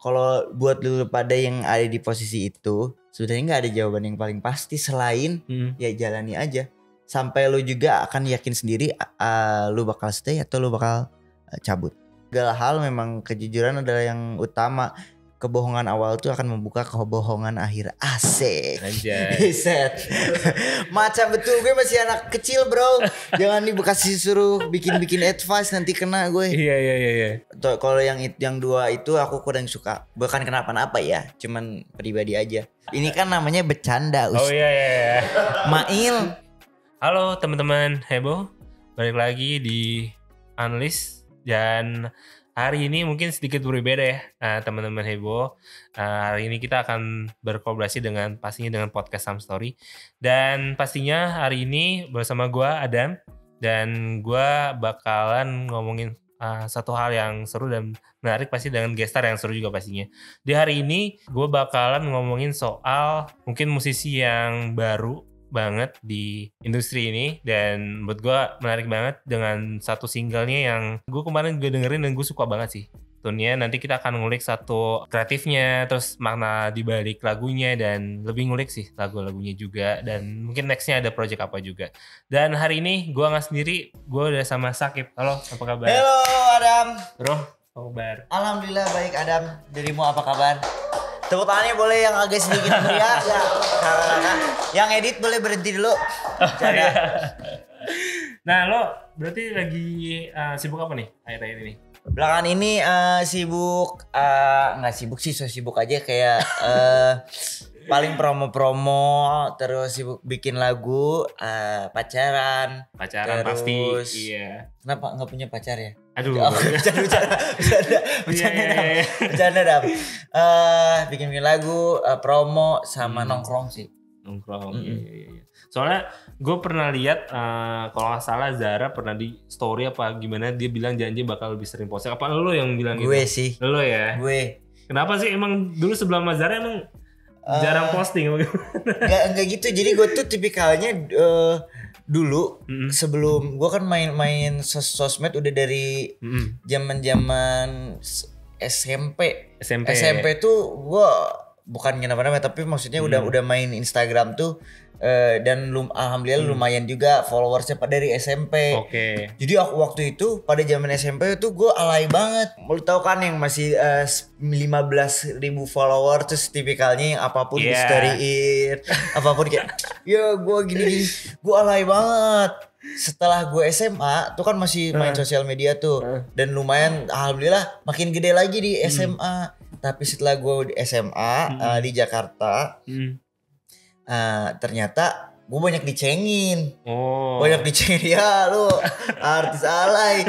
kalau buat lu pada yang ada di posisi itu, sebenarnya nggak ada jawaban yang paling pasti selain ya jalani aja. Sampai lu juga akan yakin sendiri lu bakal stay atau lu bakal cabut. Segala hal memang kejujuran adalah yang utama. Kebohongan awal tuh akan membuka kebohongan akhir. Asik. Anjay. Set. Macam betul, gue masih anak kecil bro. Jangan dikasih suruh bikin advice nanti kena gue. Iya. Kalau yang dua itu aku kurang suka. Bukan kenapa-napa ya, cuman pribadi aja. Ini kan namanya bercanda. Oh iya. Mail. Halo teman-teman heboh, balik lagi di Analis dan hari ini mungkin sedikit berbeda ya teman-teman heboh. Hari ini kita akan berkolaborasi pastinya dengan podcast Some Story. Dan pastinya hari ini bersama gue Adam. Dan gue bakalan ngomongin satu hal yang seru dan menarik pasti dengan gestar yang seru juga pastinya. Di hari ini gue bakalan ngomongin soal mungkin musisi yang baru banget di industri ini dan buat gue menarik banget dengan satu singlenya yang gue kemarin gue dengerin dan gue suka banget sih tune-nya. Nanti kita akan ngulik satu kreatifnya, terus makna dibalik lagunya dan lebih ngulik sih lagu-lagunya juga, dan mungkin nextnya ada project apa juga. Dan hari ini gue nggak sendiri, gue udah sama Sakib. Halo, apa kabar? Halo Adam. Bro, apa kabar? Alhamdulillah baik Adam. Dirimu apa kabar? Tepuk tangannya boleh yang agak sedikit meriah ya. Yang edit boleh berhenti dulu. Nah lo berarti lagi sibuk apa nih akhir-akhir ini? Belakangan ini sibuk, nggak sibuk sih, so sibuk aja kayak paling promo-promo, terus sibuk bikin lagu, pacaran terus, pasti. Iya. Kenapa nggak punya pacar ya? Aduh. Bercanda dah. Bikin lagu, promo sama nongkrong sih. Nongkrong. Iya. Soalnya gue pernah lihat kalau nggak salah Zara pernah di story apa gimana dia bilang janji bakal lebih sering posting. Apa lo yang bilang gitu? Gue sih. Lo ya. Gue. Kenapa sih emang dulu sebelum sama Zara emang jarang posting? Enggak gitu. Jadi gue tuh tipikalnya dulu sebelum gue kan main sosmed udah dari zaman SMP tuh gue bukan kenapa-napa tapi maksudnya udah main Instagram tuh dan alhamdulillah lumayan juga followersnya pada dari SMP. Oke. Jadi aku waktu itu pada zaman SMP tuh gue alay banget. Lu tahu kan yang masih 15.000 follower terus tipikalnya yang apapun di storyin, apapun kayak ya gue gini-gini, gue alay banget. Setelah gue SMA tuh kan masih main sosial media tuh dan lumayan alhamdulillah makin gede lagi di SMA. Tapi setelah gue di SMA di Jakarta ternyata gue banyak dicengin. Banyak dicengin ya lu artis alay.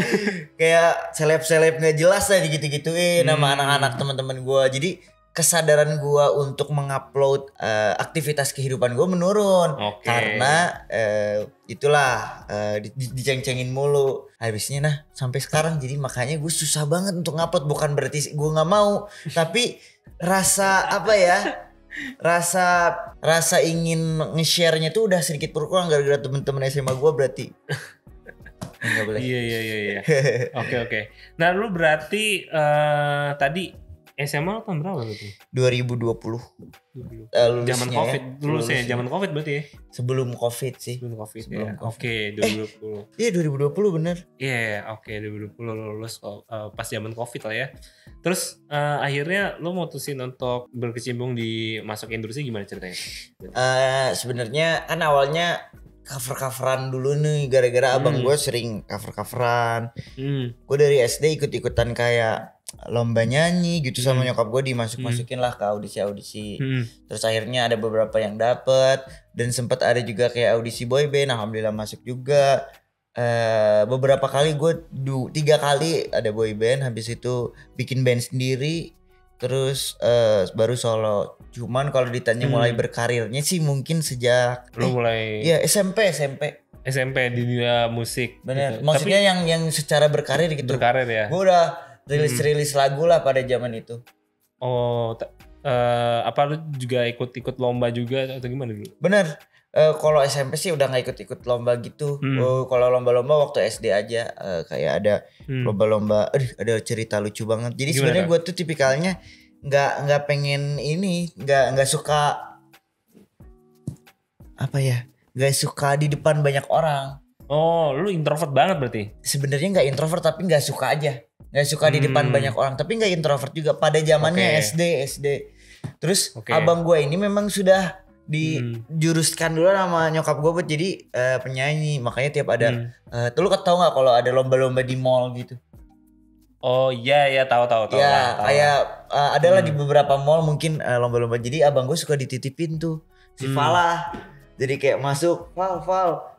Kayak seleb-seleb gak jelas lah gitu-gituin sama anak-anak teman-teman gue. Jadi kesadaran gue untuk mengupload aktivitas kehidupan gue menurun. Karena itulah diceng-cengin mulu. Habisnya sampai sekarang jadi makanya gue susah banget untuk ngupload. Bukan berarti gue gak mau, tapi rasa apa ya, rasa ingin nge-share-nya tuh udah sedikit berkurang gara-gara temen-temen SMA gue berarti. Enggak boleh. Iya. Oke. Nah lu berarti tadi SMA tahun berapa berarti? 2020. Zaman Covid. Lulusnya zaman Covid berarti ya? Sebelum Covid sih. Sebelum Covid. Oke, 2020. Iya 2020 bener. Iya, oke 2020 lulus pas zaman Covid lah ya. Terus akhirnya lo mutusin untuk berkecimpung di masuk industri gimana ceritanya? Sebenarnya kan awalnya cover-coveran dulu nih gara-gara abang gue sering cover-coveran. Gue dari SD ikut-ikutan kayak lomba nyanyi gitu sama nyokap gue dimasuk-masukin lah ke audisi. Terus akhirnya ada beberapa yang dapet dan sempat ada juga kayak audisi boyband, alhamdulillah masuk juga. Beberapa kali gue 3 kali ada boyband, habis itu bikin band sendiri, terus baru solo. Cuman kalau ditanya mulai berkarirnya sih mungkin sejak mulai SMP di dunia musik. Bener. Gitu. Maksudnya tapi, yang secara berkarir gitu. Berkarir ya. Gue udah rilis lagu lah pada zaman itu. Apa lu juga ikut lomba juga atau gimana dulu? Bener. Kalau SMP sih udah nggak ikut lomba gitu. Kalau lomba-lomba waktu SD aja kayak ada lomba-lomba. Ada cerita lucu banget. Jadi sebenarnya gue tuh tipikalnya nggak pengen ini, nggak suka apa ya, nggak suka di depan banyak orang. Oh, lu introvert banget berarti? Sebenarnya nggak introvert tapi nggak suka aja, nggak suka di depan banyak orang. Tapi nggak introvert juga pada zamannya SD. Terus abang gue ini memang sudah dijuruskan dulu sama nyokap gue buat jadi penyanyi. Makanya tiap ada, tuh lu tau nggak kalau ada lomba-lomba di mall gitu? Oh iya tahu. Ya kayak adalah di beberapa mall mungkin lomba-lomba. Jadi abang gue suka dititipin tuh si Falah. Jadi kayak masuk Fal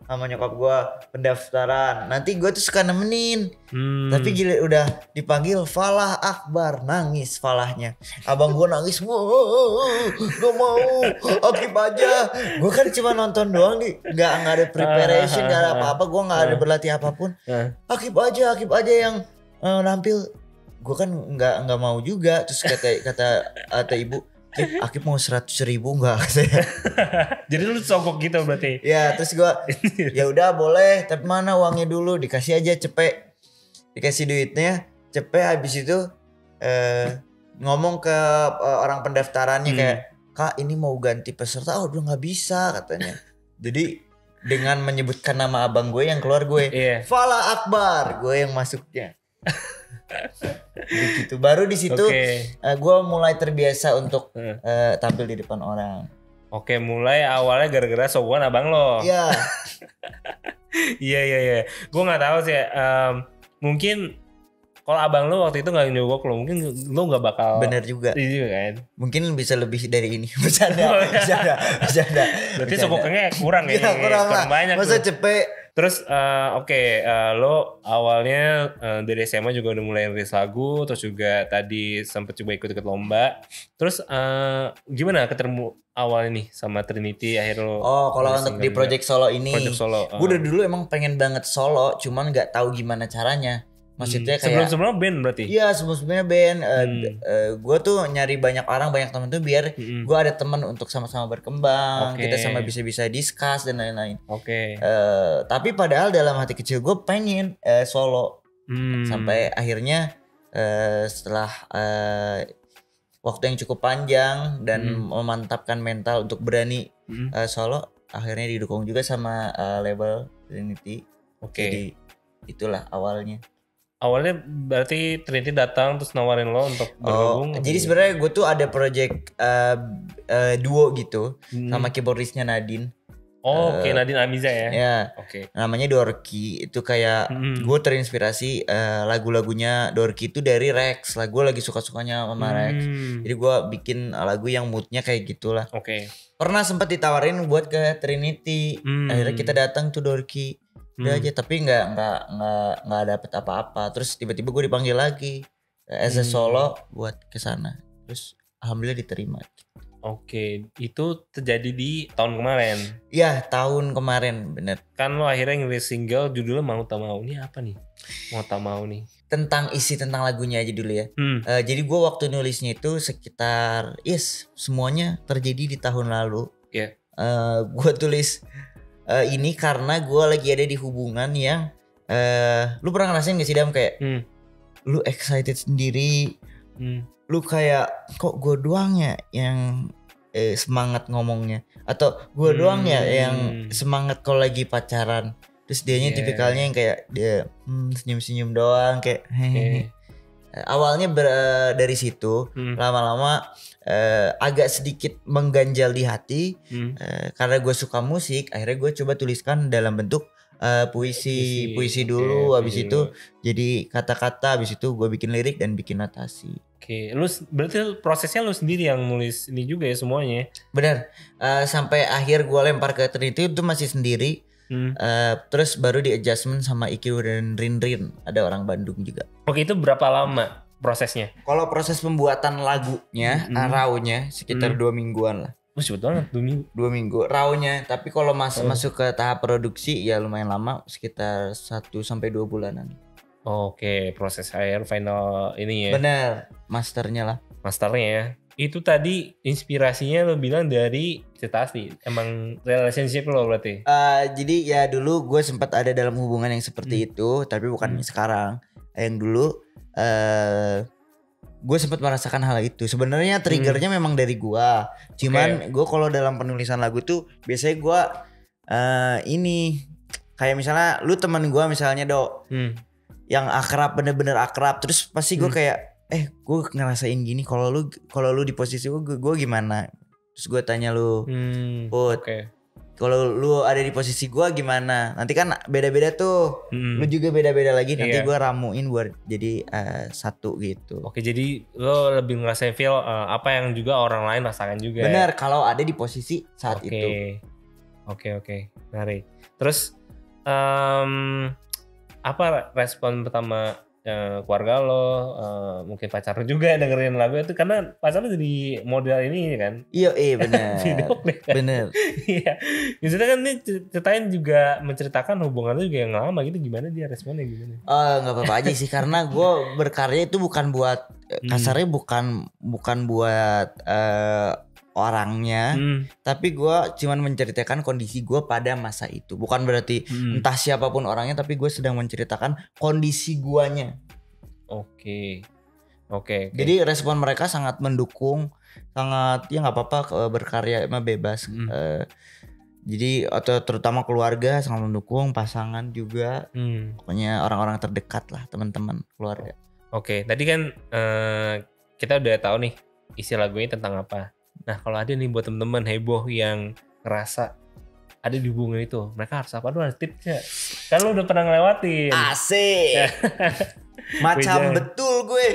sama nyokap gue pendaftaran. Nanti gue tuh suka nemenin. Tapi gila udah dipanggil Falah Akbar, nangis Falahnya. Abang gue nangis, gak mau, Akib aja. Gue kan cuma nonton doang nih, nggak ada preparation, nggak ada apa-apa. Gue nggak ada berlatih apapun. Akib aja yang nampil. Gue kan nggak mau juga. Terus kata ibu, Akib mau 100.000 enggak katanya. Jadi lu sogok gitu berarti? Ya terus gue ya udah boleh, tapi mana uangnya dulu, dikasih aja cepet, dikasih duitnya cepet. Habis itu ngomong ke orang pendaftarannya kayak, Kak ini mau ganti peserta, udah nggak bisa katanya. Jadi dengan menyebutkan nama abang gue yang keluar gue, Falah Akbar, gue yang masuknya. Begitu baru di situ gue mulai terbiasa untuk tampil di depan orang. Oke, mulai awalnya gara-gara sowan abang lo. Iya. Iya. Gue nggak tahu sih. Mungkin kalau abang lo waktu itu nggak nyogok lo, mungkin lo nggak bakal. Bener juga. Iya kan. Mungkin bisa lebih dari ini. Bercanda. Berarti sogoknya kurang ya. Kurang banyak. Masa cepet. Terus lo awalnya dari SMA juga udah mulai rilis lagu, terus juga tadi sempet coba ikut lomba. Terus gimana ketemu awalnya nih sama Trinity akhirnya lo? Oh, kalau untuk di project solo ini, gue udah dulu emang pengen banget solo, cuman nggak tahu gimana caranya. Maksudnya kayak sebelum band berarti? Iya sebelumnya band. Gue tuh nyari banyak teman tuh biar gue ada teman untuk sama-sama berkembang. Kita sama bisa discuss dan lain-lain. Tapi padahal dalam hati kecil gue pengen solo. Sampai akhirnya setelah waktu yang cukup panjang dan memantapkan mental untuk berani solo, akhirnya didukung juga sama label Trinity. Jadi itulah awalnya. Awalnya berarti Trinity datang terus nawarin lo untuk bergabung. Jadi sebenarnya gue tuh ada project duo gitu sama keyboardisnya Nadine. Nadine Amiza ya. Ya. Namanya Dorky. Itu kayak gue terinspirasi lagu-lagunya Dorky itu dari Rex. Lagu lagi suka-sukanya sama Rex. Jadi gue bikin lagu yang moodnya kayak gitulah. Pernah sempat ditawarin buat ke Trinity. Akhirnya kita datang tuh Dorky. Udah aja, tapi nggak dapet apa-apa. Terus tiba-tiba gue dipanggil lagi as a solo buat kesana. Terus alhamdulillah diterima. Itu terjadi di tahun kemarin. Iya, tahun kemarin, bener. Kan lo akhirnya ngerilis single judulnya Mau Tak Mau. Ini apa nih? Mau Tak Mau nih. Tentang lagunya aja dulu ya. Jadi gue waktu nulisnya itu sekitar semuanya terjadi di tahun lalu. Gue tulis ini karena gue lagi ada di hubungan yang lu pernah ngerasain gak sih Dam kayak lu excited sendiri, lu kayak kok gue doang ya yang semangat ngomongnya, atau gue doang ya yang semangat kalau lagi pacaran. Terus dianya tipikalnya yang kayak dia senyum-senyum doang kayak hehehe. Awalnya dari situ lama-lama agak sedikit mengganjal di hati karena gue suka musik. Akhirnya gue coba tuliskan dalam bentuk puisi dulu. Habis itu jadi kata-kata. Habis itu gue bikin lirik dan bikin notasi. Lu berarti prosesnya lu sendiri yang nulis ini juga ya semuanya? Benar. Sampai akhir gue lempar ke Trinity itu masih sendiri. Terus baru di adjustment sama Ikiru dan Rin, ada orang Bandung juga. Itu berapa lama prosesnya? Kalau proses pembuatan lagunya, raw-nya sekitar 2 mingguan lah. Cepet banget 2 minggu raw-nya. Tapi kalau masuk ke tahap produksi ya lumayan lama, sekitar 1-2 bulanan. Proses akhir final ini ya. Bener, masternya ya. Itu tadi inspirasinya lo bilang dari cerita asli, emang relationship lo berarti? Jadi ya dulu gue sempat ada dalam hubungan yang seperti itu, tapi bukan sekarang. Yang dulu gue sempat merasakan hal itu. Sebenarnya triggernya memang dari gue. Cuman gue kalau dalam penulisan lagu tuh biasanya gue ini kayak misalnya lu teman gue misalnya yang akrab, bener-bener akrab, terus pasti gue kayak gue ngerasain gini, kalau lu di posisi gue gimana, terus gue tanya lu, Put, kalau lu ada di posisi gue gimana, nanti kan beda-beda tuh, lu juga beda-beda lagi, nanti gue ramuin buat jadi satu gitu. Oke, jadi lo lebih ngerasain feel apa yang juga orang lain rasakan juga. Bener, kalau ada di posisi saat itu. Oke, menarik. Terus apa respon pertama keluarga lo, mungkin pacar lo juga dengerin lagu itu, karena pacar lo jadi model ini kan? Iya benar. Bener. Iya, maksudnya kan ini ceritain juga menceritakan hubungan lo juga yang lama gitu, gimana dia responnya gimana? Nggak apa-apa aja sih, karena gue berkarya itu bukan buat kasarnya bukan buat orangnya, tapi gue cuman menceritakan kondisi gue pada masa itu. Bukan berarti entah siapapun orangnya, tapi gue sedang menceritakan kondisi guanya. Oke. Jadi respon mereka sangat mendukung, sangat ya nggak apa-apa, berkarya emang bebas. Jadi atau terutama keluarga sangat mendukung, pasangan juga, pokoknya orang-orang terdekat lah, teman-teman, keluarga. Oke, tadi kan kita udah tahu nih isi lagunya tentang apa. Nah, kalau ada nih buat temen-temen heboh yang ngerasa ada di hubungan itu, mereka harus apa? Aduh, ada tipsnya. Kan lu udah pernah ngelewatin. Asik. Macam betul gue.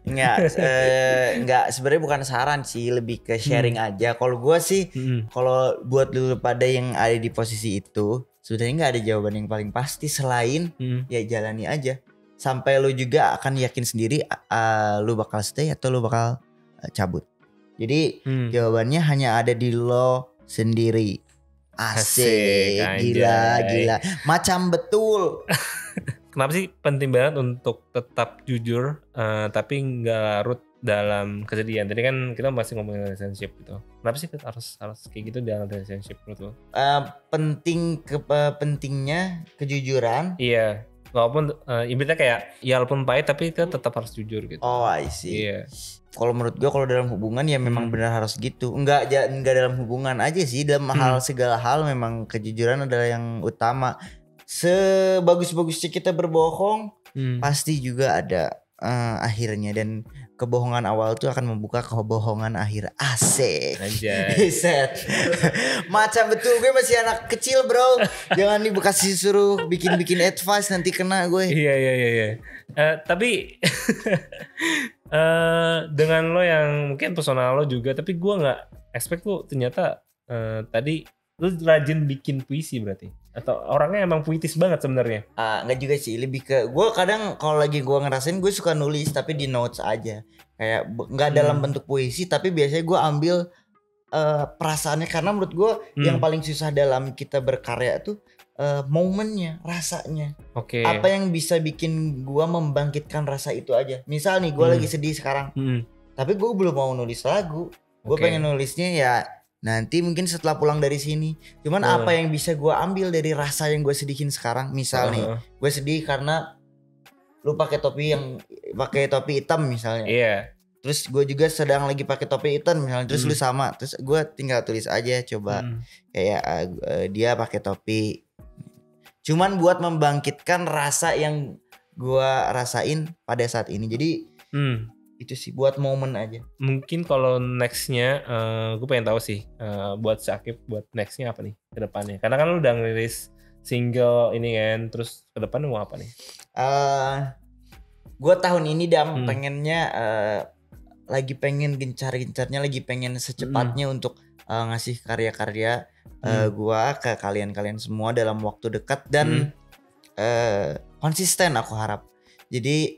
Enggak, sebenarnya bukan saran sih, lebih ke sharing aja. Kalau gue sih, kalau buat lu pada yang ada di posisi itu, sebenarnya nggak ada jawaban yang paling pasti selain ya jalani aja. Sampai lu juga akan yakin sendiri, lu bakal stay atau lu bakal cabut. Jadi jawabannya hanya ada di lo sendiri. Asik, gila. Macam betul. Kenapa sih penting banget untuk tetap jujur, tapi nggak larut dalam kesedihan? Tadi kan kita masih ngomongin relationship gitu. Kenapa sih harus kayak gitu dalam relationship menurut lo? Pentingnya kejujuran. Iya. Walaupun ibaratnya kayak ya walaupun pahit tapi kita tetap harus jujur gitu. Oh, I see. Iya. Kalau menurut gue kalau dalam hubungan ya memang benar harus gitu. Enggak dalam hubungan aja sih, dalam segala hal memang kejujuran adalah yang utama. Sebagus-bagusnya kita berbohong, pasti juga ada akhirnya, dan kebohongan awal tuh akan membuka kebohongan akhir. Asik. Anjay. Macam betul, gue masih anak kecil bro. Jangan nih bekasi suruh bikin advice, nanti kena gue. Iya. Tapi dengan lo yang mungkin personal lo juga, tapi gue nggak expect lo ternyata tadi lo rajin bikin puisi berarti, atau orangnya emang puitis banget sebenarnya? Nggak juga sih, lebih ke gue kadang kalau lagi gue ngerasain, gue suka nulis tapi di notes aja, kayak nggak dalam bentuk puisi, tapi biasanya gue ambil perasaannya, karena menurut gue yang paling susah dalam kita berkarya tuh momennya, rasanya. Apa yang bisa bikin gue membangkitkan rasa itu aja. Misal nih gue lagi sedih sekarang, tapi gue belum mau nulis lagu, gue pengen nulisnya ya nanti mungkin setelah pulang dari sini. Cuman apa yang bisa gue ambil dari rasa yang gue sedihin sekarang. Misal nih gue sedih karena lu pakai topi hitam misalnya. Iya. Terus gue juga sedang lagi pakai topi hitam misalnya, terus lu sama, terus gue tinggal tulis aja coba kayak dia pakai topi. Cuman buat membangkitkan rasa yang gue rasain pada saat ini. Jadi itu sih buat momen aja. Mungkin kalau nextnya gue pengen tahu sih buat Syakib, buat nextnya apa nih ke depannya? Karena kan lu udah ngerilis single ini kan, terus ke depannya mau apa nih? Gue tahun ini pengennya lagi pengen gencar-gencarnya, lagi pengen secepatnya untuk ngasih karya-karya gue ke kalian semua dalam waktu dekat dan konsisten, aku harap. Jadi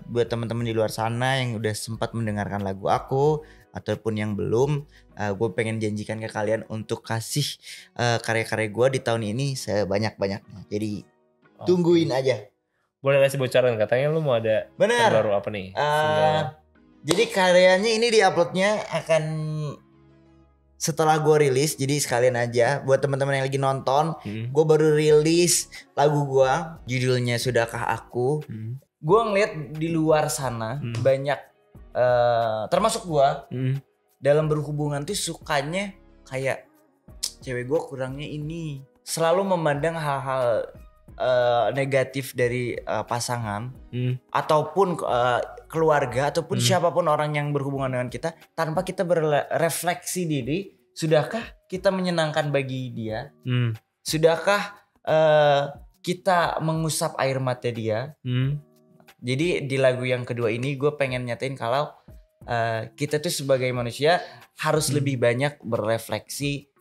buat teman-teman di luar sana yang udah sempat mendengarkan lagu aku ataupun yang belum, gue pengen janjikan ke kalian untuk kasih karya-karya gue di tahun ini sebanyak-banyaknya. Jadi tungguin aja. Boleh kasih bocoran, katanya lu mau ada baru apa nih? Jadi karyanya ini diuploadnya akan setelah gue rilis, jadi sekalian aja buat teman-teman yang lagi nonton, gue baru rilis lagu gue, judulnya Sudahkah Aku. Gue ngeliat di luar sana banyak termasuk gue dalam berhubungan tuh sukanya kayak cewek gue kurangnya ini, selalu memandang hal-hal negatif dari pasangan ataupun keluarga ataupun siapapun orang yang berhubungan dengan kita tanpa kita berefleksi diri. Sudahkah kita menyenangkan bagi dia? Sudahkah kita mengusap air mata dia? Jadi di lagu yang kedua ini gue pengen nyatain kalau kita tuh sebagai manusia harus lebih banyak berefleksi.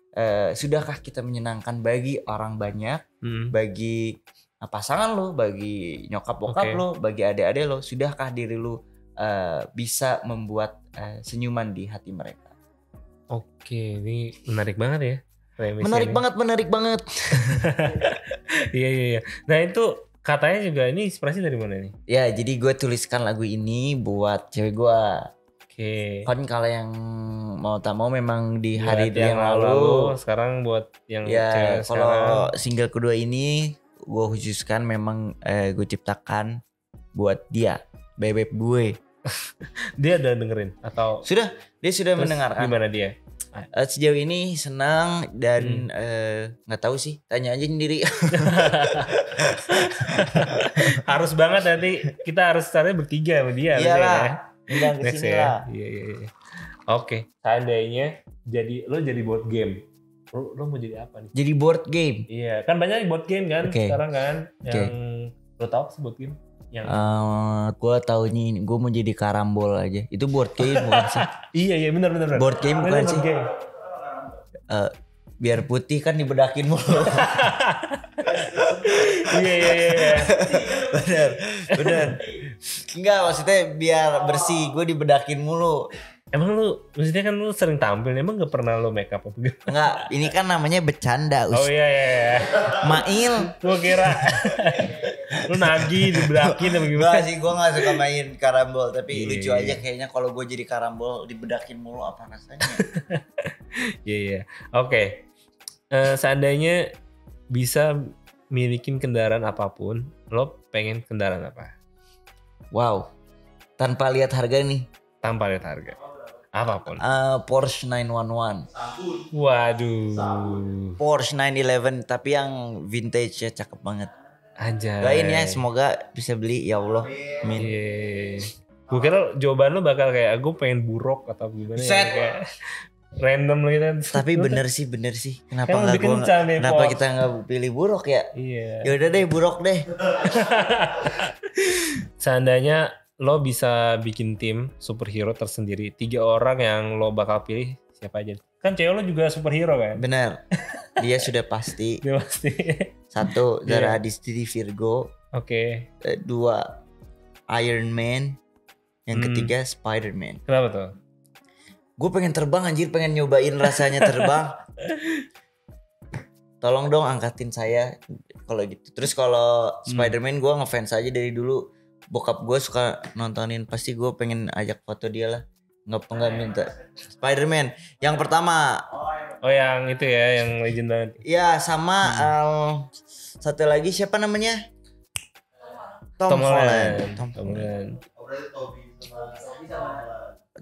Sudahkah kita menyenangkan bagi orang banyak, bagi pasangan lo, bagi nyokap bokap lo, bagi adik-adik lo? Sudahkah diri lo bisa membuat senyuman di hati mereka? Oke, ini menarik banget ya. Menarik banget. Iya. Nah itu katanya juga ini inspirasi dari mana nih? Ya jadi gue tuliskan lagu ini buat cewek gue. Kan kalau yang mau tak mau memang di hari yang lalu. Sekarang buat yang ya kalau single kedua ini gue khususkan memang gue ciptakan buat dia, bebek gue. Dia udah dengerin atau dia sudah mendengarkan. Gimana dia? Sejauh ini senang dan nggak tahu sih, tanya aja sendiri. Harus banget nanti kita harus caranya bertiga sama dia. Iyalah. Undang kesini lah. Iya. Oke, seandainya lo jadi board game, lo mau jadi apa nih? Jadi board game. Iya, kan banyak board game kan sekarang kan. Yang lo tau sih board game? Yang gue taunya ini, gue mau jadi karambol aja. Itu board game bukan sih? Iya benar. Board game bukan sih? Biar putih kan dibedakin mulu. Iya. Bener. Enggak, maksudnya biar bersih, gue dibedakin mulu. Emang lu, maksudnya kan lu sering tampil, emang gak pernah lu make up apa gitu? Enggak, ini kan namanya bercanda. Oh iya. Mail. Gue kira lu nagih dibedakin apa gimana? Enggak sih, gue gak suka main karambol. Tapi lucu aja kayaknya kalau gue jadi karambol dibedakin mulu apa rasanya. Iya. Oke. Seandainya bisa milikin kendaraan apapun, lo pengen kendaraan apa? Wow, tanpa lihat harga nih. Tanpa lihat harga, apapun. Porsche 911. Waduh. Porsche 911 tapi yang vintage ya, cakep banget. Anjay. Doain ya, semoga bisa beli ya Allah. Amin. Gue kira jawaban lo bakal kayak gue pengen buruk atau gimana ya, kayak random gitu. Tapi bener sih. Kenapa kita nggak pilih buruk ya? Iya. Ya udah deh buruk deh. Seandainya lo bisa bikin tim superhero tersendiri, 3 orang yang lo bakal pilih siapa aja? Kan cewek lo juga superhero kan? Bener. Dia sudah pasti. 1 Zara Adisti Virgo. Oke. 2 Iron Man. Yang ketiga Spider-Man. Kenapa tuh? Gue pengen terbang anjir, pengen nyobain rasanya terbang. Tolong dong angkatin saya kalau gitu. Terus kalau Spider-Man gue ngefans aja dari dulu. Bokap gue suka nontonin, pasti gue pengen ajak foto dia lah. Nggak minta. Spider-Man yang pertama. Oh yang itu ya, yang legend banget. Iya sama satu lagi siapa namanya? Tom Holland.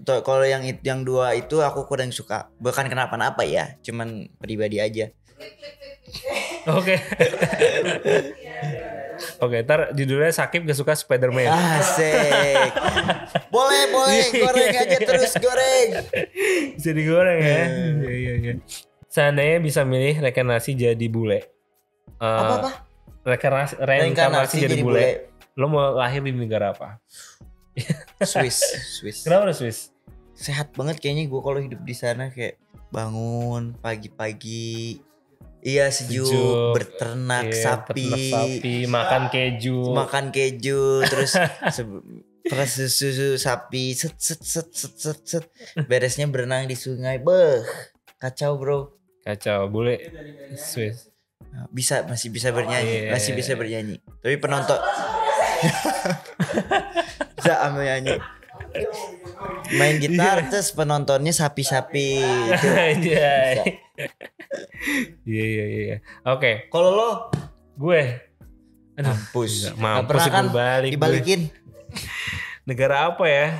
Kalau yang 2 itu aku kurang suka. Bukan kenapa-napa ya, cuman pribadi aja. Oke, ntar judulnya Sakib gak suka Spider-Man. Asik. Boleh, goreng aja terus goreng. Bisa digoreng ya. Iya. Seandainya bisa milih reinkarnasi jadi bule. Apa? Reinkarnasi jadi bule. Lo mau lahir di negara apa? Swiss. Kenapa Swiss? Sehat banget kayaknya gue kalau hidup di sana, kayak bangun pagi-pagi. Iya sejuk, berternak sapi, makan keju, terus peras susu sapi, set, beresnya berenang di sungai, kacau bro. Kacau, bule Swiss. Masih bisa bernyanyi, tapi penonton bisa ambil nyanyi. Main gitar terus penontonnya sapi-sapi itu. Iya. Oke. Kalau lo? Gue. Mampus. Mampus kan dibalikin. Negara apa ya?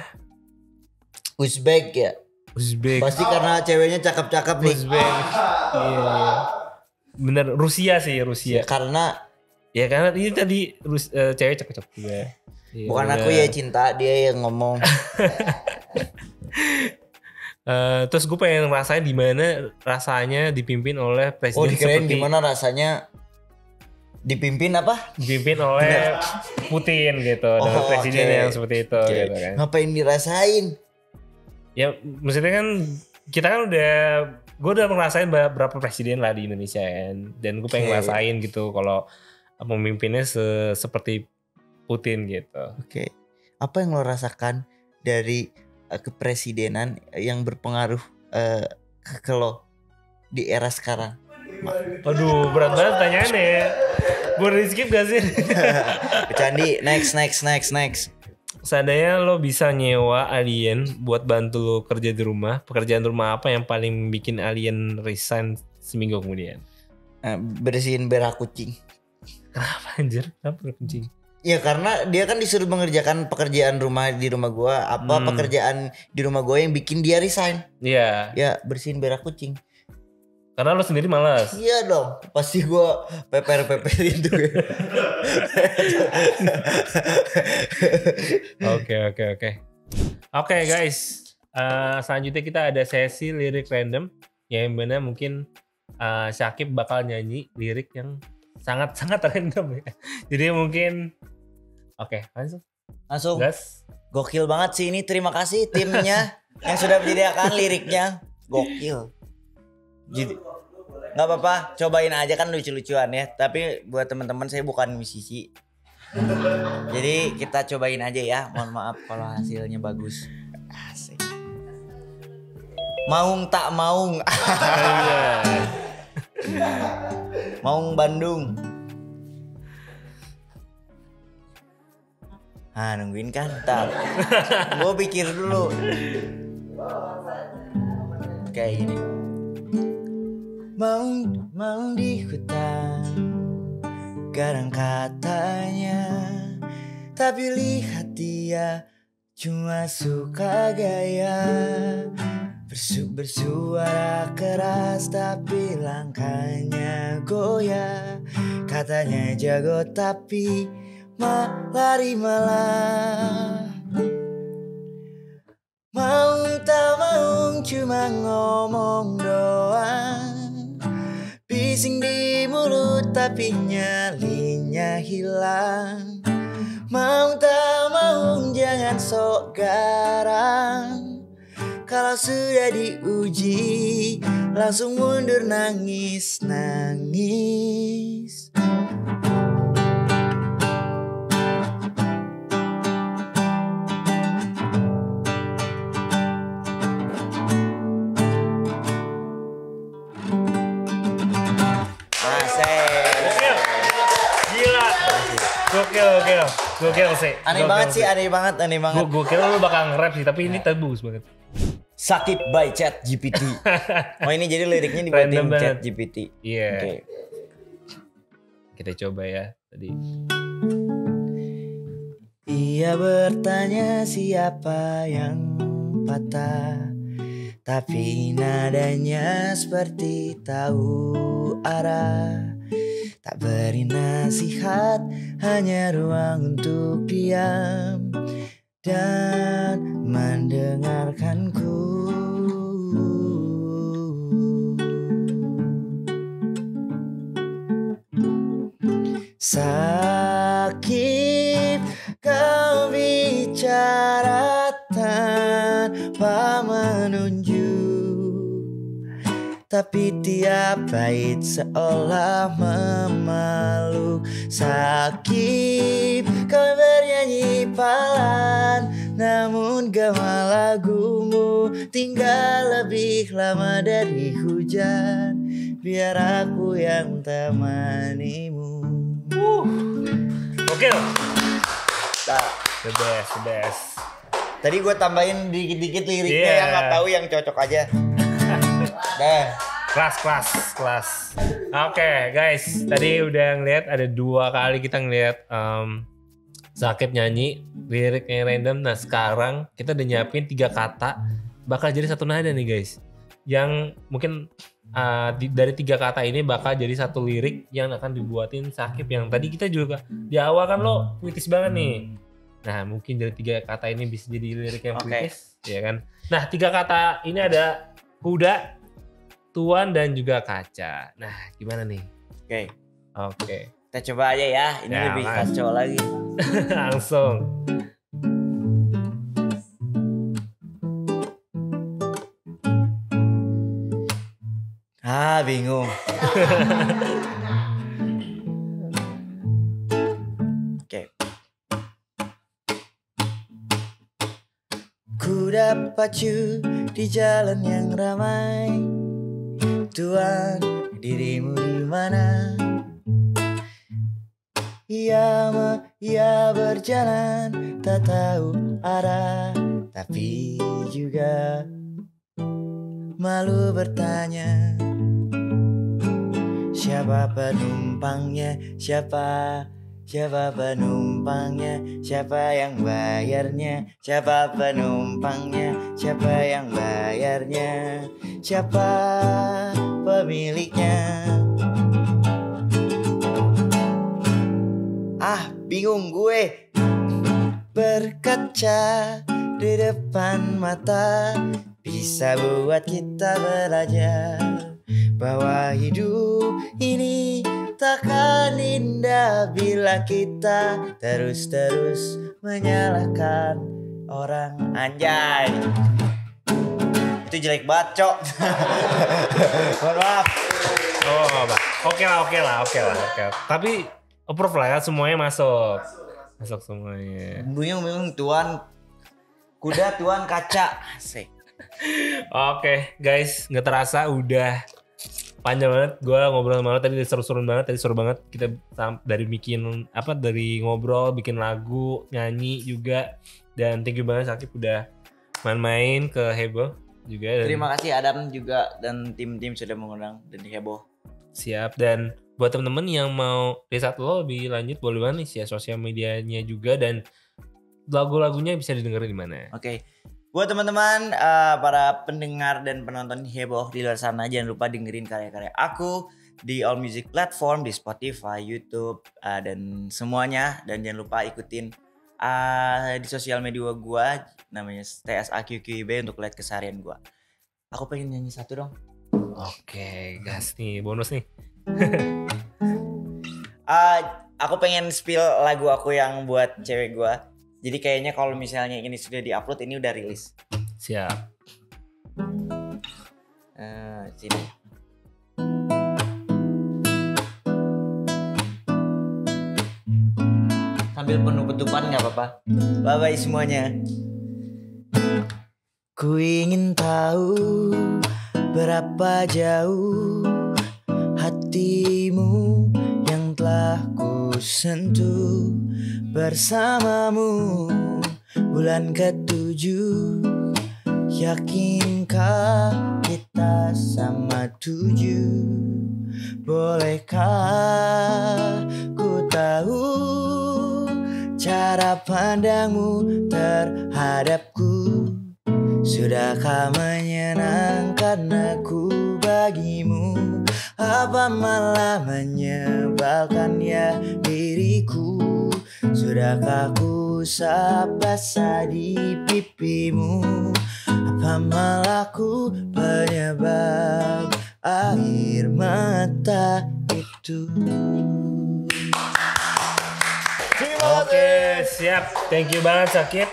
Uzbek ya. Uzbek. Pasti karena ceweknya cakep-cakep nih. Uzbek. Iya. Bener Rusia sih Rusia. Karena ini tadi cewek cakep-cakep juga. Iya, bukan aku ya cinta, dia yang ngomong. Terus gue pengen ngerasain gimana rasanya dipimpin oleh presiden dikirain gimana rasanya dipimpin apa? Dipimpin oleh Putin gitu, dengan presiden yang seperti itu gitu kan. Ngapain dirasain? Ya maksudnya kan kita kan gue udah ngerasain berapa presiden lah di Indonesia kan. Dan gue pengen ngerasain gitu kalau pemimpinnya seperti Putin gitu. Oke. Apa yang lo rasakan dari kepresidenan yang berpengaruh ke lo di era sekarang? Aduh, berat banget pertanyaannya. Gue udah skip gak sih? Candi, next. Seandainya lo bisa nyewa alien buat bantu lo kerja di rumah, pekerjaan rumah apa yang paling bikin alien resign seminggu kemudian? Bersihin berak kucing. Kenapa anjir? Kenapa berak kucing? Ya karena dia kan disuruh mengerjakan pekerjaan rumah di rumah gua. Apa pekerjaan di rumah gua yang bikin dia resign? Iya. Ya bersihin berak kucing. Karena lo sendiri malas. Iya dong. Pasti gua peperin tuh. Oke guys. Selanjutnya kita ada sesi lirik random. Yang benar mungkin Syakib bakal nyanyi lirik yang sangat random ya. Jadi mungkin langsung. Gas. Gokil banget sih ini. Terima kasih timnya yang sudah menyediakan liriknya. Gokil. Jadi nggak apa-apa, cobain aja kan lucu-lucuan ya. Tapi buat teman-teman saya bukan musisi. Jadi kita cobain aja ya. Mohon maaf kalau hasilnya bagus. Asik. Maung tak maung. Maung Bandung. Nungguin kan ntar. Gue pikir dulu. Kayak gini. Maung di hutan, kadang katanya, tapi lihat dia cuma suka gaya. Bersuara keras tapi langkahnya goyah. Katanya jago tapi lari malah. Maung tak maung cuma ngomong doang. Bising di mulut tapi nyalinya hilang. Mau tak mau jangan sok garang. Kalau sudah diuji langsung mundur nangis. Gokil sih. Aneh banget. Gue kira lu bakal nge-rap sih, tapi ini bagus banget. Sakit by Chat GPT. Oh ini jadi liriknya dibuatin Chat GPT. Iya. Okay. Kita coba ya tadi. Ia bertanya siapa yang patah, tapi nadanya seperti tahu arah. Tak beri nasihat, hanya ruang untuk diam dan mendengarkanku. Sakit kau bicara tanpa menunjuk, tapi tiap bait seolah memeluk. Sakit kau bernyanyi pelan, namun gema lagumu tinggal lebih lama dari hujan. Biar aku yang temanimu. Gokil. The best. Tadi gue tambahin dikit-dikit liriknya yang nggak tahu, yang cocok aja. Kelas. Oke, guys, tadi udah ngeliat ada 2 kali kita ngeliat Sakit nyanyi liriknya random. Nah sekarang kita udah nyiapin 3 kata bakal jadi satu nada nih guys. Yang mungkin dari 3 kata ini bakal jadi satu lirik yang akan dibuatin Sakib. Yang tadi kita juga di awal kan lo puitis banget nih. Nah mungkin dari 3 kata ini bisa jadi lirik yang puitis, ya kan? Nah 3 kata ini ada kuda, tuan dan juga kaca. Nah gimana nih? Oke. Kita coba aja ya. Ini Ya, lebih kacau lagi. Langsung. Bingung. Oke. Kuda pacu di jalan yang ramai. Tuan, dirimu di mana? Ia berjalan tak tahu arah, tapi juga malu bertanya. Siapa penumpangnya? Siapa penumpangnya? Siapa yang bayarnya? Siapa penumpangnya? Siapa yang bayarnya? Siapa pemiliknya? Bingung gue. Berkaca di depan mata bisa buat kita belajar bahwa hidup ini takkan indah bila kita terus menyalahkan orang. Anjay, itu jelek banget, Cok. Mohon maaf. Oke lah. Tapi approve lah ya, semuanya masuk semuanya. Bingung tuan kuda, tuan kaca. Asik. Oke guys, nggak terasa udah panjang banget. Gue ngobrol sama lo tadi seru-seru banget. Kita dari ngobrol, bikin lagu, nyanyi juga. Dan thank you banget Sakib udah main-main ke Heboh juga. Terima kasih Adam juga dan tim-tim sudah mengundang dan Heboh. Siap. Dan buat temen-temen yang mau riset lo lebih lanjut, boleh banget nih share sosial medianya juga dan lagu-lagunya bisa didengerin di mana. Oke. Buat teman-teman para pendengar dan penonton Heboh di luar sana, jangan lupa dengerin karya-karya aku di all music platform, di Spotify, YouTube dan semuanya. Dan jangan lupa ikutin di sosial media gue namanya TSAQQIB untuk lihat keseharian gue. Aku pengen nyanyi satu dong. Oke, gas nih, bonus nih. Aku pengen spill lagu aku yang buat cewek gue. Jadi kayaknya kalau misalnya ini sudah diupload, ini udah rilis. Siap. Sini. Sambil penutupan nggak apa-apa. Bye-bye semuanya. Ku ingin tahu berapa jauh hatimu yang telah ku sentuh bersamamu bulan ke-7. Yakinkah kita sama tujuh? Bolehkah ku tahu cara pandangmu terhadapku? Sudahkah menyenangkan aku bagimu? Apa malah menyebalkan ya diriku? Sudahkah ku usap basah di pipimu? Apa malah ku penyebab air mata itu? Oke, siap. Thank you banget Sakib.